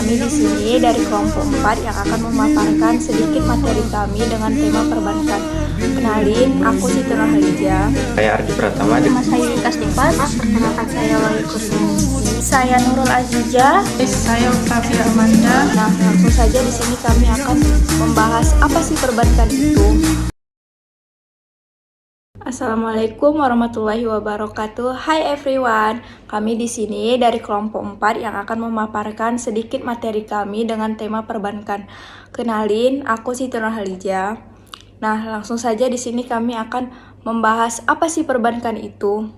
Kami di sini dari kelompok 4 yang akan memaparkan sedikit materi kami dengan tema perbankan. Kenalin, aku Siti Nurhaliza. Saya Ardi Pratama. Nama saya Wika Stifas. Perkenalkan saya Wali Kurniasi. Saya Nurul Azizah. Saya Octavia Amanda. Nah, langsung saja di sini kami akan membahas apa sih perbankan itu. Assalamualaikum warahmatullahi wabarakatuh. Hai everyone. Kami di sini dari kelompok 4 yang akan memaparkan sedikit materi kami dengan tema perbankan. Kenalin, aku Siti Nurhaliza. Nah, langsung saja di sini kami akan membahas apa sih perbankan itu.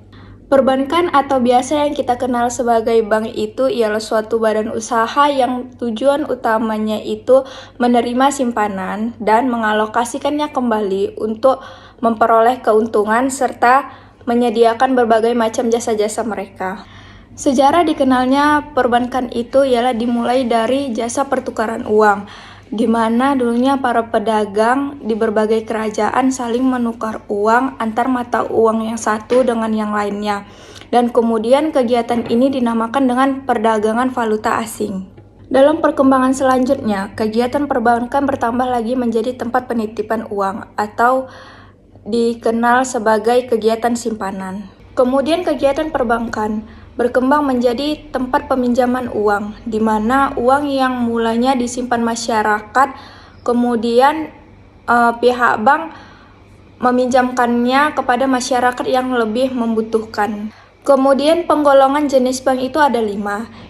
Perbankan atau biasa yang kita kenal sebagai bank itu ialah suatu badan usaha yang tujuan utamanya itu menerima simpanan dan mengalokasikannya kembali untuk memperoleh keuntungan serta menyediakan berbagai macam jasa-jasa mereka. Sejarah dikenalnya perbankan itu ialah dimulai dari jasa pertukaran uang, di mana dulunya para pedagang di berbagai kerajaan saling menukar uang antar mata uang yang satu dengan yang lainnya. Dan kemudian kegiatan ini dinamakan dengan perdagangan valuta asing. Dalam perkembangan selanjutnya, kegiatan perbankan bertambah lagi menjadi tempat penitipan uang atau dikenal sebagai kegiatan simpanan. Kemudian kegiatan perbankan berkembang menjadi tempat peminjaman uang, di mana uang yang mulanya disimpan masyarakat, kemudian pihak bank meminjamkannya kepada masyarakat yang lebih membutuhkan. Kemudian penggolongan jenis bank itu ada 5.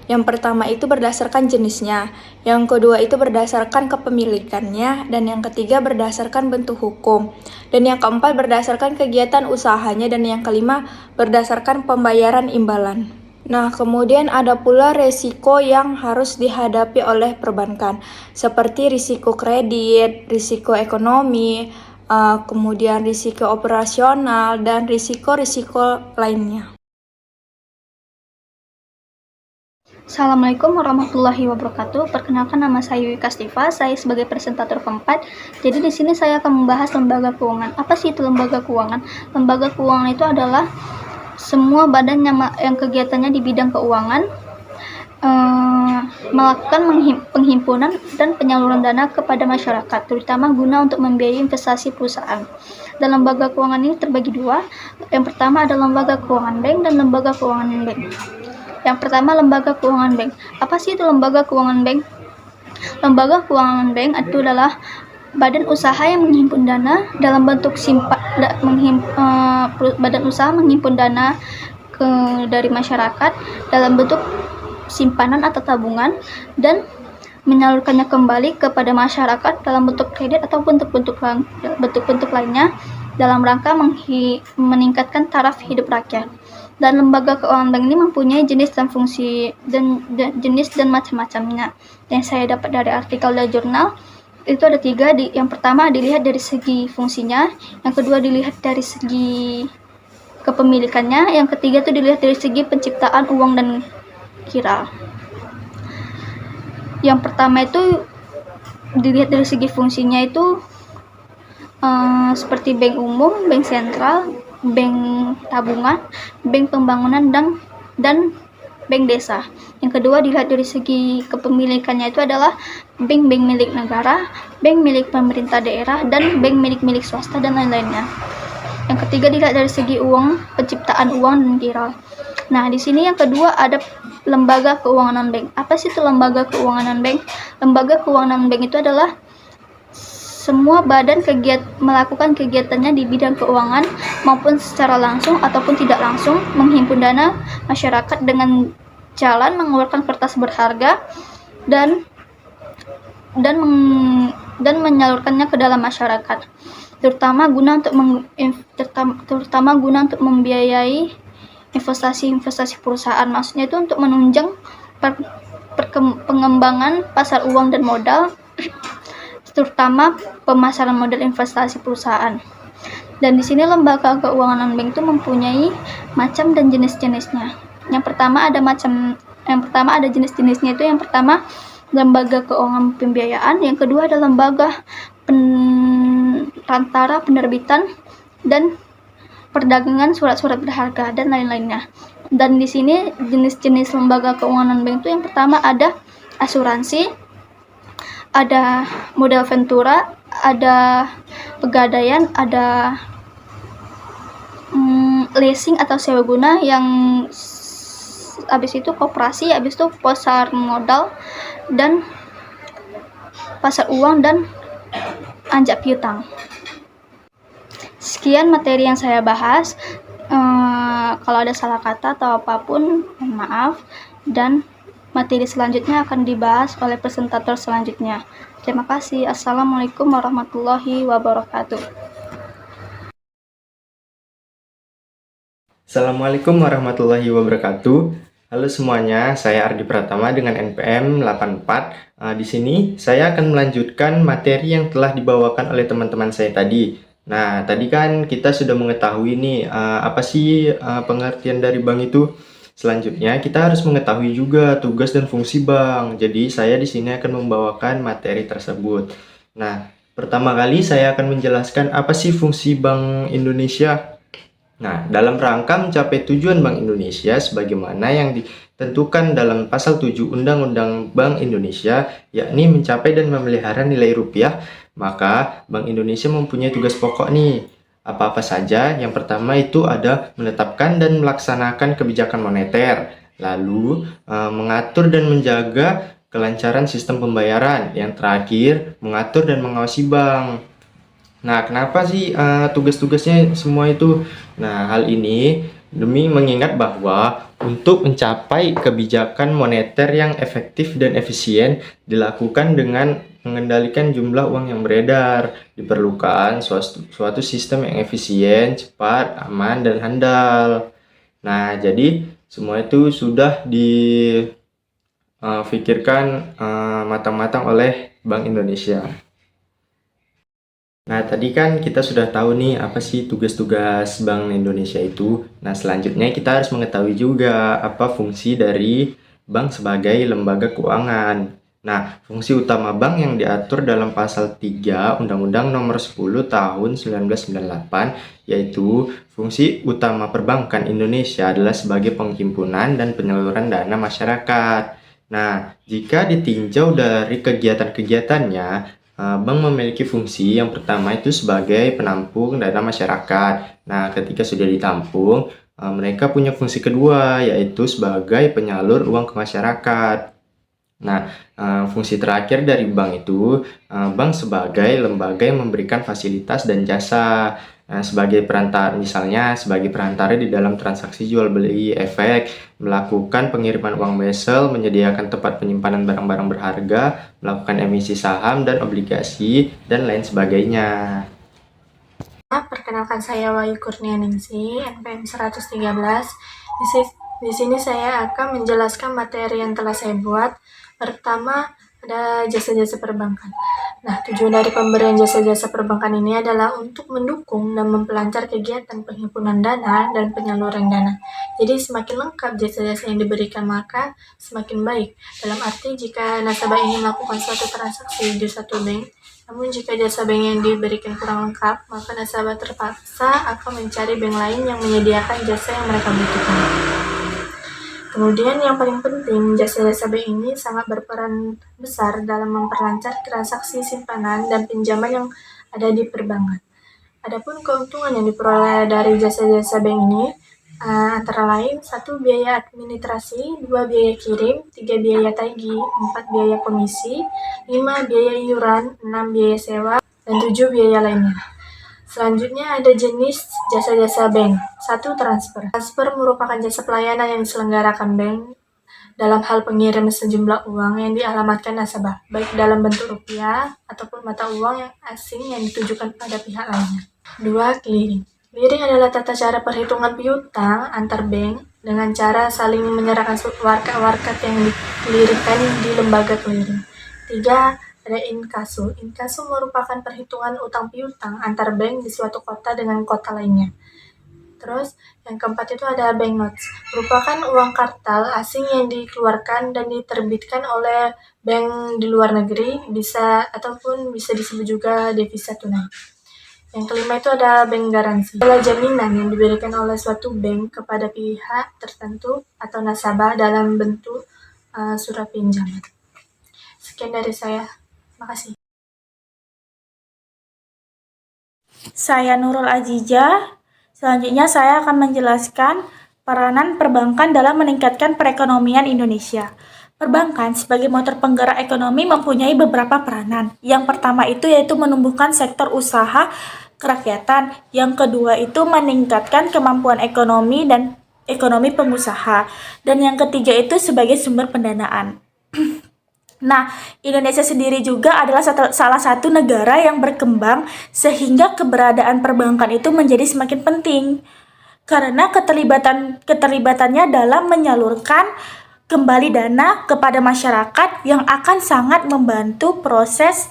Yang pertama itu berdasarkan jenisnya, yang kedua itu berdasarkan kepemilikannya, dan yang ketiga berdasarkan bentuk hukum, dan yang keempat berdasarkan kegiatan usahanya, dan yang kelima berdasarkan pembayaran imbalan. Nah, kemudian ada pula resiko yang harus dihadapi oleh perbankan, seperti risiko kredit, risiko ekonomi, kemudian risiko operasional, dan risiko-risiko lainnya. Assalamualaikum warahmatullahi wabarakatuh. Perkenalkan nama saya Wika Stifas. Saya sebagai presentator keempat. Jadi di sini saya akan membahas lembaga keuangan. Apa sih itu lembaga keuangan? Lembaga keuangan itu adalah semua badan yang kegiatannya di bidang keuangan, melakukan penghimpunan dan penyaluran dana kepada masyarakat, terutama guna untuk membiayai investasi perusahaan. Dan lembaga keuangan ini terbagi dua. Yang pertama ada lembaga keuangan bank dan lembaga keuangan bank. Yang pertama, lembaga keuangan bank. Apa sih itu lembaga keuangan bank? Lembaga keuangan bank itu adalah badan usaha yang menghimpun dana dalam bentuk badan usaha menghimpun dana dari masyarakat dalam bentuk simpanan atau tabungan dan menyalurkannya kembali kepada masyarakat dalam bentuk kredit atau bentuk-bentuk lainnya dalam rangka meningkatkan taraf hidup rakyat. Dan lembaga keuangan bank ini mempunyai jenis dan fungsi jenis dan macam-macamnya. Yang saya dapat dari artikel dan jurnal itu ada 3. Yang pertama dilihat dari segi fungsinya, yang kedua dilihat dari segi kepemilikannya, yang ketiga itu dilihat dari segi penciptaan uang dan kira. Yang pertama itu dilihat dari segi fungsinya itu seperti bank umum, bank sentral, bank tabungan, bank pembangunan, dan bank desa. Yang kedua dilihat dari segi kepemilikannya itu adalah bank-bank milik negara, bank milik pemerintah daerah, dan bank milik swasta dan lain-lainnya. Yang ketiga dilihat dari segi uang, penciptaan uang dan kira. Nah, di sini yang kedua ada lembaga keuangan non-bank. Apa sih itu lembaga keuangan non-bank? Lembaga keuangan non-bank itu adalah semua badan melakukan kegiatannya di bidang keuangan maupun secara langsung ataupun tidak langsung menghimpun dana masyarakat dengan jalan mengeluarkan kertas berharga dan menyalurkannya ke dalam masyarakat, terutama guna untuk membiayai investasi perusahaan. Maksudnya itu untuk menunjang pengembangan pasar uang dan modal, terutama pemasaran modal investasi perusahaan. Dan di sini lembaga keuangan non-bank itu mempunyai macam dan jenis-jenisnya. Yang pertama ada jenis-jenisnya itu. Yang pertama lembaga keuangan pembiayaan, yang kedua adalah lembaga perantara penerbitan dan perdagangan surat-surat berharga dan lain-lainnya. Dan di sini jenis-jenis lembaga keuangan non-bank itu yang pertama ada asuransi, ada modal ventura, ada pegadaian, ada leasing atau sewa guna, yang habis itu koperasi, habis itu pasar modal dan pasar uang dan anjak piutang. Sekian materi yang saya bahas. Kalau ada salah kata atau apapun, mohon maaf, dan materi selanjutnya akan dibahas oleh presentator selanjutnya. Terima kasih. Assalamualaikum warahmatullahi wabarakatuh. Assalamualaikum warahmatullahi wabarakatuh. Halo semuanya, saya Ardi Pratama dengan NPM 84. Di sini saya akan melanjutkan materi yang telah dibawakan oleh teman-teman saya tadi. Nah, tadi kan kita sudah mengetahui nih apa sih pengertian dari bank itu. Selanjutnya kita harus mengetahui juga tugas dan fungsi bank. Jadi saya di sini akan membawakan materi tersebut. Nah, pertama kali saya akan menjelaskan apa sih fungsi Bank Indonesia. Nah, dalam rangka mencapai tujuan Bank Indonesia sebagaimana yang ditentukan dalam pasal 7 Undang-Undang Bank Indonesia, yakni mencapai dan memelihara nilai rupiah, maka Bank Indonesia mempunyai tugas pokok nih. Apa-apa saja? Yang pertama itu ada menetapkan dan melaksanakan kebijakan moneter, lalu mengatur dan menjaga kelancaran sistem pembayaran, yang terakhir mengatur dan mengawasi bank. Nah, kenapa sih tugas-tugasnya semua itu? Nah, hal ini demi mengingat bahwa untuk mencapai kebijakan moneter yang efektif dan efisien dilakukan dengan mengendalikan jumlah uang yang beredar. Diperlukan suatu sistem yang efisien, cepat, aman, dan handal. Nah, jadi semua itu sudah difikirkan matang-matang oleh Bank Indonesia. Nah, tadi kan kita sudah tahu nih apa sih tugas-tugas Bank Indonesia itu. Nah, selanjutnya kita harus mengetahui juga apa fungsi dari bank sebagai lembaga keuangan. Nah, fungsi utama bank yang diatur dalam pasal 3 Undang-Undang Nomor 10 Tahun 1998, yaitu fungsi utama perbankan Indonesia adalah sebagai penghimpunan dan penyaluran dana masyarakat. Nah, jika ditinjau dari kegiatan-kegiatannya, bank memiliki fungsi yang pertama itu sebagai penampung dana masyarakat. Nah, ketika sudah ditampung, mereka punya fungsi kedua, yaitu sebagai penyalur uang ke masyarakat. Nah, fungsi terakhir dari bank itu, bank sebagai lembaga yang memberikan fasilitas dan jasa. Sebagai perantara, misalnya sebagai perantara di dalam transaksi jual beli efek, melakukan pengiriman uang wesel, menyediakan tempat penyimpanan barang-barang berharga, melakukan emisi saham dan obligasi, dan lain sebagainya. Perkenalkan, saya Wahyu Kurnianingsih, NPM 113. Di sini saya akan menjelaskan materi yang telah saya buat. Pertama, ada jasa-jasa perbankan. Nah, tujuan dari pemberian jasa-jasa perbankan ini adalah untuk mendukung dan memperlancar kegiatan penghimpunan dana dan penyaluran dana. Jadi semakin lengkap jasa-jasa yang diberikan, maka semakin baik. Dalam arti jika nasabah ini melakukan suatu transaksi di suatu bank, namun jika jasa bank yang diberikan kurang lengkap, maka nasabah terpaksa akan mencari bank lain yang menyediakan jasa yang mereka butuhkan. Kemudian yang paling penting, jasa-jasa bank ini sangat berperan besar dalam memperlancar transaksi simpanan dan pinjaman yang ada di perbankan. Adapun keuntungan yang diperoleh dari jasa-jasa bank ini antara lain 1 biaya administrasi, 2 biaya kirim, 3 biaya tagih, 4 biaya komisi, 5 biaya iuran, 6 biaya sewa, dan 7 biaya lainnya. Selanjutnya ada jenis jasa-jasa bank. 1. Transfer. Transfer merupakan jasa pelayanan yang diselenggarakan bank dalam hal pengiriman sejumlah uang yang dialamatkan nasabah, baik dalam bentuk rupiah ataupun mata uang yang asing yang ditujukan pada pihak lainnya. 2. Clearing. Clearing adalah tata cara perhitungan piutang antar bank dengan cara saling menyerahkan warkat-warkat yang diclearingkan di lembaga clearing. 3. Ada inkaso. Inkaso merupakan perhitungan utang piutang antar bank di suatu kota dengan kota lainnya. Terus yang keempat itu ada banknotes, merupakan uang kartal asing yang dikeluarkan dan diterbitkan oleh bank di luar negeri, bisa disebut juga devisa tunai. Yang kelima itu ada bank garansi, adalah jaminan yang diberikan oleh suatu bank kepada pihak tertentu atau nasabah dalam bentuk surat pinjaman. Sekian dari saya. Makasih. Saya Nurul Azizah. Selanjutnya saya akan menjelaskan peranan perbankan dalam meningkatkan perekonomian Indonesia. Perbankan sebagai motor penggerak ekonomi mempunyai beberapa peranan. Yang pertama itu yaitu menumbuhkan sektor usaha kerakyatan. Yang kedua itu meningkatkan kemampuan ekonomi dan ekonomi pengusaha. Dan yang ketiga itu sebagai sumber pendanaan. Nah, Indonesia sendiri juga adalah salah satu negara yang berkembang sehingga keberadaan perbankan itu menjadi semakin penting. Karena keterlibatannya dalam menyalurkan kembali dana kepada masyarakat yang akan sangat membantu proses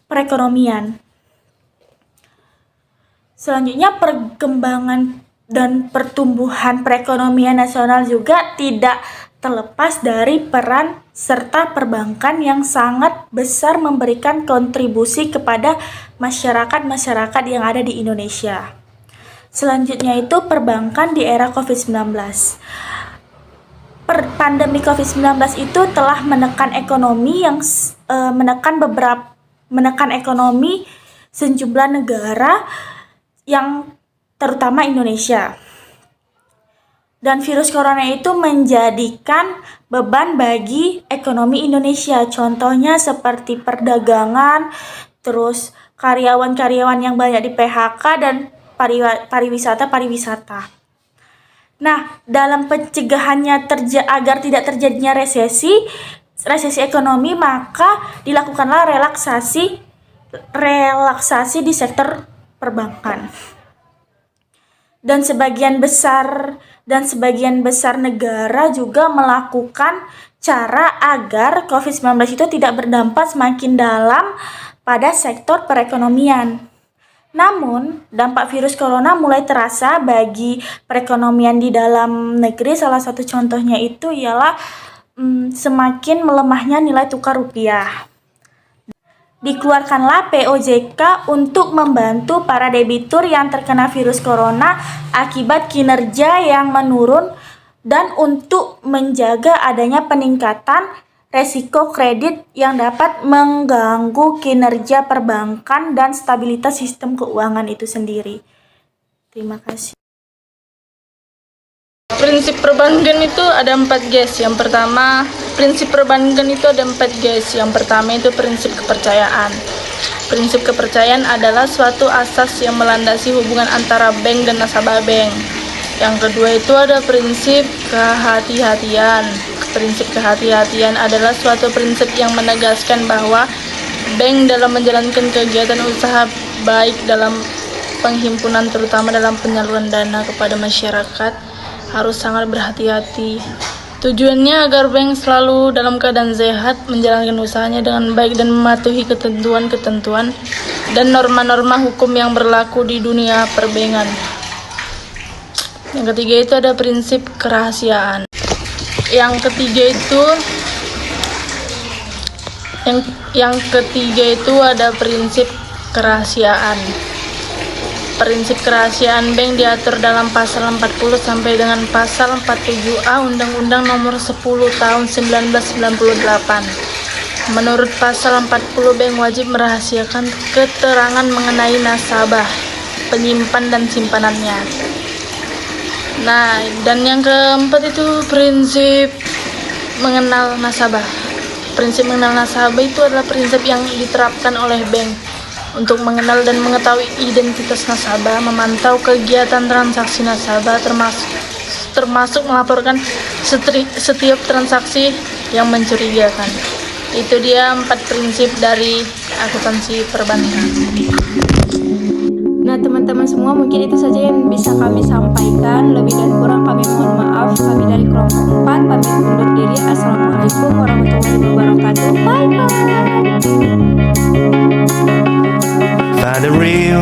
perekonomian. Selanjutnya, perkembangan dan pertumbuhan perekonomian nasional juga tidak terlepas dari peran serta perbankan yang sangat besar memberikan kontribusi kepada masyarakat yang ada di Indonesia. Selanjutnya itu perbankan di era COVID-19. Pandemi COVID-19 itu telah menekan ekonomi menekan ekonomi sejumlah negara yang terutama Indonesia. Dan virus corona itu menjadikan beban bagi ekonomi Indonesia. Contohnya seperti perdagangan, terus karyawan-karyawan yang banyak di PHK dan pariwisata. Nah, dalam pencegahannya agar tidak terjadinya resesi ekonomi, maka dilakukanlah relaksasi di sektor perbankan. Dan sebagian besar negara juga melakukan cara agar COVID-19 itu tidak berdampak semakin dalam pada sektor perekonomian. Namun, dampak virus corona mulai terasa bagi perekonomian di dalam negeri. Salah satu contohnya itu ialah semakin melemahnya nilai tukar rupiah. Dikeluarkanlah POJK untuk membantu para debitur yang terkena virus corona akibat kinerja yang menurun dan untuk menjaga adanya peningkatan resiko kredit yang dapat mengganggu kinerja perbankan dan stabilitas sistem keuangan itu sendiri. Terima kasih. Prinsip perbankan itu ada 4 guys. Yang pertama, prinsip perbankan itu ada 4 guys. Yang pertama itu prinsip kepercayaan. Prinsip kepercayaan adalah suatu asas yang melandasi hubungan antara bank dan nasabah bank. Yang kedua itu ada prinsip kehati-hatian. Prinsip kehati-hatian adalah suatu prinsip yang menegaskan bahwa bank dalam menjalankan kegiatan usaha baik dalam penghimpunan terutama dalam penyaluran dana kepada masyarakat harus sangat berhati-hati. Tujuannya agar bank selalu dalam keadaan sehat menjalankan usahanya dengan baik dan mematuhi ketentuan-ketentuan dan norma-norma hukum yang berlaku di dunia perbankan. Yang ketiga itu ada prinsip kerahasiaan. Yang ketiga itu ada prinsip kerahasiaan. Prinsip kerahasiaan bank diatur dalam pasal 40 sampai dengan pasal 47A Undang-Undang Nomor 10 Tahun 1998. Menurut pasal 40, bank wajib merahasiakan keterangan mengenai nasabah, penyimpan dan simpanannya. Nah, dan yang keempat itu prinsip mengenal nasabah. Prinsip mengenal nasabah itu adalah prinsip yang diterapkan oleh bank untuk mengenal dan mengetahui identitas nasabah, memantau kegiatan transaksi nasabah, termasuk melaporkan setiap transaksi yang mencurigakan. Itu dia 4 prinsip dari akuntansi perbankan. Nah, teman-teman semua, mungkin itu saja yang bisa kami sampaikan. Lebih dan kurang kami mohon maaf. Kami dari kelompok 4 pamit undur diri. Assalamualaikum warahmatullahi wabarakatuh. Bye bye. Find a real